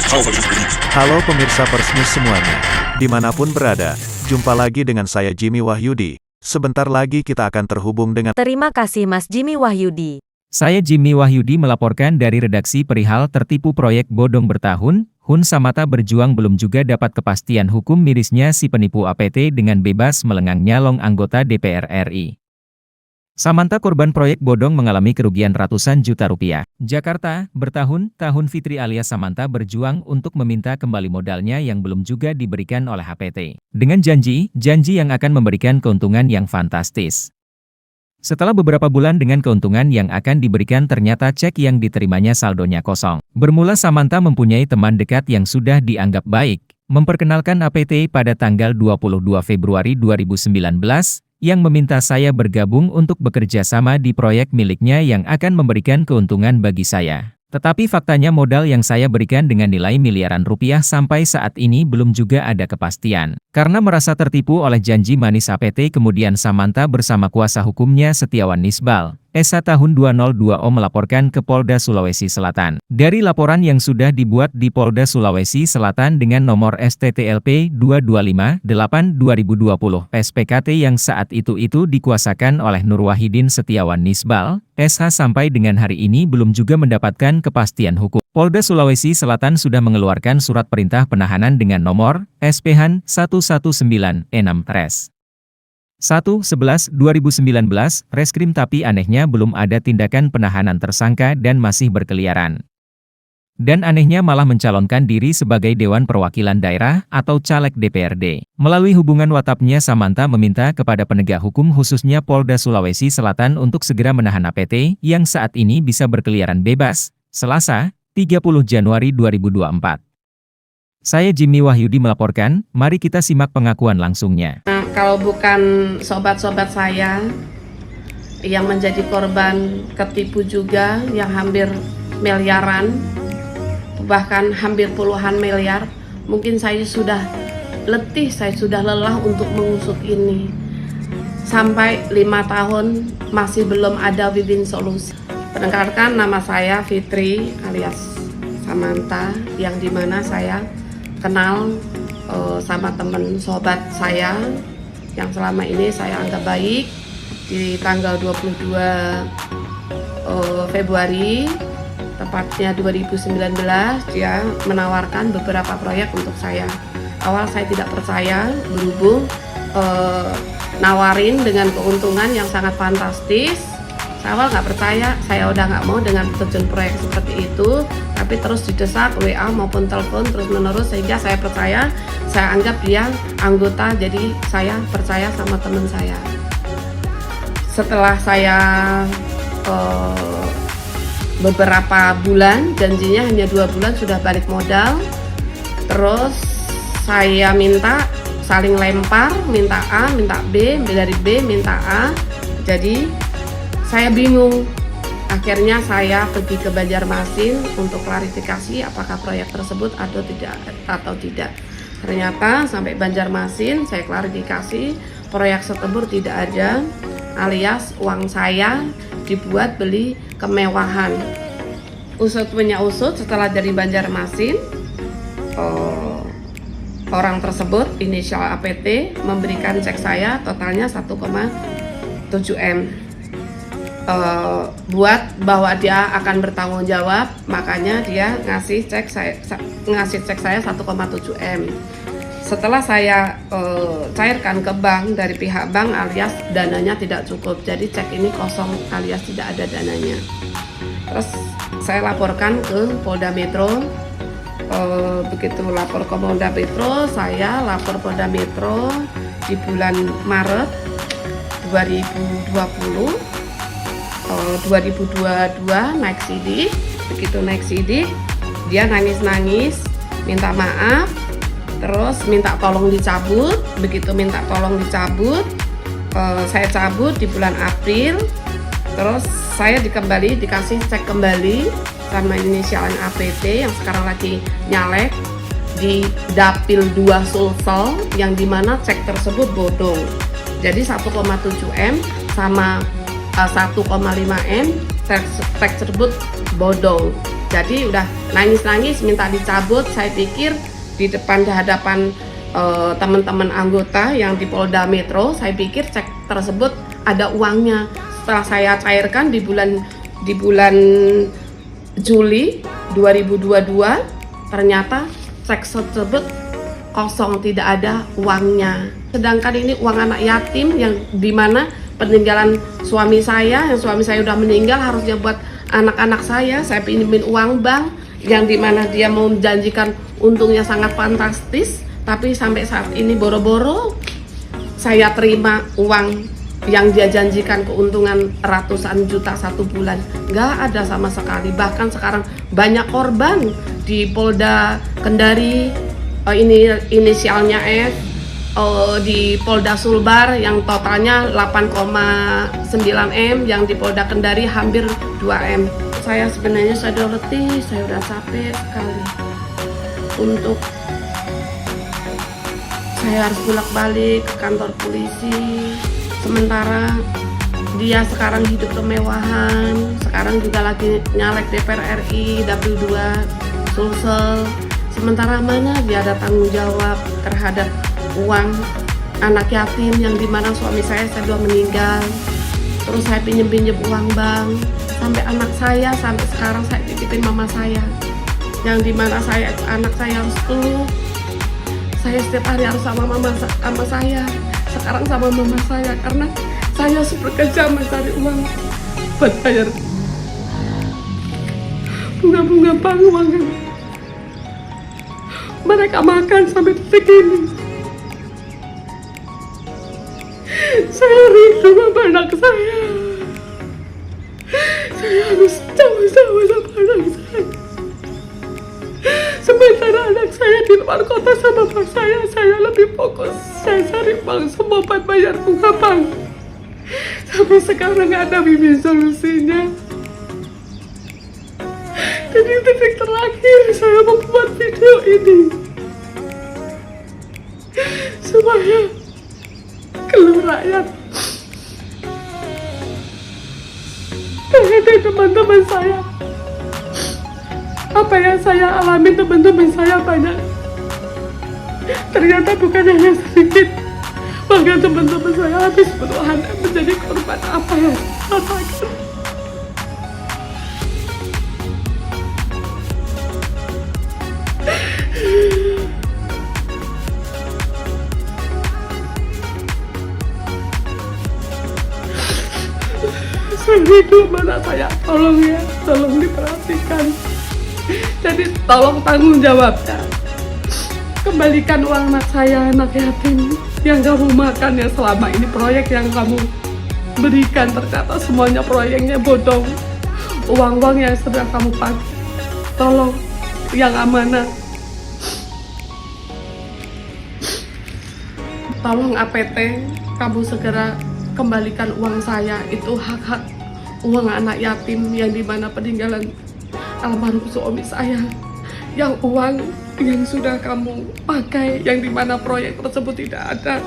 Halo pemirsa Persnews semuanya, dimanapun berada, jumpa lagi dengan saya Jimmy Wahyudi. Sebentar lagi kita akan terhubung dengan... Terima kasih Mas Jimmy Wahyudi. Saya Jimmy Wahyudi melaporkan dari redaksi perihal tertipu proyek bodong bertahun, Hun Samata berjuang belum juga dapat kepastian hukum mirisnya si penipu APT dengan bebas melengang nyalong anggota DPR RI. Samanta korban proyek bodong mengalami kerugian ratusan juta rupiah. Jakarta, bertahun-tahun Fitri alias Samanta berjuang untuk meminta kembali modalnya yang belum juga diberikan oleh HPT. Dengan janji yang akan memberikan keuntungan yang fantastis. Setelah beberapa bulan dengan keuntungan yang akan diberikan ternyata cek yang diterimanya saldonya kosong. Bermula Samanta mempunyai teman dekat yang sudah dianggap baik, memperkenalkan APT pada tanggal 22 Februari 2019, yang meminta saya bergabung untuk bekerja sama di proyek miliknya yang akan memberikan keuntungan bagi saya. Tetapi faktanya modal yang saya berikan dengan nilai miliaran rupiah sampai saat ini belum juga ada kepastian. Karena merasa tertipu oleh janji manis APT, kemudian Samanta bersama kuasa hukumnya Setiawan Nisbal, SH tahun 2020 melaporkan ke Polda Sulawesi Selatan. Dari laporan yang sudah dibuat di Polda Sulawesi Selatan dengan nomor STTLP 225/8/2020 SPKT yang saat itu dikuasakan oleh Nur Wahidin Setiawan Nisbal, SH sampai dengan hari ini belum juga mendapatkan kepastian hukum. Polda Sulawesi Selatan sudah mengeluarkan surat perintah penahanan dengan nomor SPH 119E6-Res. 1/11/2019, Reskrim, tapi anehnya belum ada tindakan penahanan tersangka dan masih berkeliaran. Dan anehnya malah mencalonkan diri sebagai Dewan Perwakilan Daerah atau caleg DPRD. Melalui hubungan WhatsApp-nya, Samanta meminta kepada penegak hukum khususnya Polda Sulawesi Selatan untuk segera menahan APT yang saat ini bisa berkeliaran bebas. Selasa, 30 Januari 2024. Saya Jimmy Wahyudi melaporkan, mari kita simak pengakuan langsungnya. Kalau bukan sobat-sobat saya yang menjadi korban ketipu juga, yang hampir miliaran, bahkan hampir puluhan miliar, mungkin saya sudah letih, saya sudah lelah untuk mengusut ini. Sampai 5 tahun masih belum ada win-win solusi. Perkenalkan, nama saya Fitri alias Samanta, yang dimana saya kenal sama teman sobat saya yang selama ini saya anggap baik. Di tanggal 22 Februari tepatnya 2019 dia menawarkan beberapa proyek untuk saya. Awal saya tidak percaya, berhubung nawarin dengan keuntungan yang sangat fantastis. Saya awal nggak percaya, saya udah nggak mau dengan terjun proyek seperti itu, tapi terus didesak WA maupun telepon terus menerus, sehingga saya percaya, saya anggap dia anggota, jadi saya percaya sama teman saya. Setelah saya beberapa bulan, janjinya hanya 2 bulan sudah balik modal, terus saya minta saling lempar, minta A, minta B, dari B minta A, jadi saya bingung. Akhirnya saya pergi ke Banjarmasin untuk klarifikasi apakah proyek tersebut atau tidak. Ternyata sampai Banjarmasin saya klarifikasi proyek tersebut tidak ada, alias uang saya dibuat beli kemewahan. Usut punya usut, setelah dari Banjarmasin, orang tersebut inisial APT memberikan cek saya totalnya 1,7 M. Buat bahwa dia akan bertanggung jawab, makanya dia ngasih cek saya 1,7 M. Setelah saya cairkan ke bank, dari pihak bank alias dananya tidak cukup, jadi cek ini kosong alias tidak ada dananya. Terus saya laporkan ke Polda Metro. Begitu lapor ke Polda Metro, saya lapor Polda Metro di bulan Maret 2022 naik sidik. Begitu naik sidik, dia nangis-nangis minta maaf, terus minta tolong dicabut. Begitu minta tolong dicabut, saya cabut di bulan April. Terus saya dikasih cek kembali sama inisialan APT yang sekarang lagi nyalek di Dapil 2 Sulsel, yang dimana cek tersebut bodong. Jadi 1,7 M sama 1,5 M teks tersebut bodong. Jadi udah nangis-nangis minta dicabut. Saya pikir di hadapan teman-teman anggota yang di Polda Metro, saya pikir cek tersebut ada uangnya. Setelah saya cairkan di bulan Juli 2022, ternyata cek tersebut kosong, tidak ada uangnya. Sedangkan ini uang anak yatim yang dimana peninggalan suami saya, yang suami saya udah meninggal, harusnya buat anak-anak saya pinjemin uang bank, yang dimana dia mau menjanjikan untungnya sangat fantastis, tapi sampai saat ini boro-boro saya terima uang yang dia janjikan keuntungan ratusan juta satu bulan, nggak ada sama sekali. Bahkan sekarang banyak korban di Polda Kendari, ini inisialnya F, di Polda Sulbar yang totalnya 8,9 M, yang di Polda Kendari hampir 2 M. Saya sebenarnya sudah letih, saya udah capek sekali untuk saya harus bolak-balik ke kantor polisi. Sementara dia sekarang hidup kemewahan, sekarang juga lagi nyalek DPR RI, Dapil 2, Sulsel. Sementara mana dia ada tanggung jawab terhadap uang anak yatim yang dimana suami saya sudah meninggal. Terus saya pinjem uang bank, sampai anak saya sampai sekarang saya titipin mama saya, yang dimana anak saya harus peluk. Saya setiap hari harus sama saya. Sekarang sama mama saya, karena saya bekerja mencari uang buat bayar bunga-bunga bank, uang mereka makan sampai detik ini. Saya rindu sama anak saya. Saya harus jauh-jauh sama anak saya. Sementara anak saya di luar kota sama bapak saya lebih fokus. Saya cari uang semua buat bayar bunga bank. Sampai sekarang nggak ada bimbing solusinya. Jadi titik terakhir saya membuat video ini supaya keluar rakyat, pengen teman-teman saya. Apa yang saya alami, teman-teman saya banyak. Ternyata bukan hanya sedikit, bahkan teman-teman saya habis puluhan menjadi korban apa yang saya rasakan. Saya hidup mana saya, tolong ya, tolong diperhatikan. Jadi tolong tanggung jawabnya. Kembalikan uang anak saya, anak yatim yang kamu makan ya selama ini. Proyek yang kamu berikan ternyata semuanya proyeknya bodong. Uang-uang yang sedang kamu pakai, tolong yang amanah. Tolong APT, kamu segera kembalikan uang saya. Itu hak-hak uang anak yatim yang dimana peninggalan almarhum suami saya, yang uang yang sudah kamu pakai, yang dimana proyek tersebut tidak ada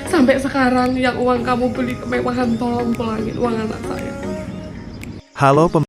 sampai sekarang, yang uang kamu beli kemewahan, tolong pulangin uang anak saya. Halo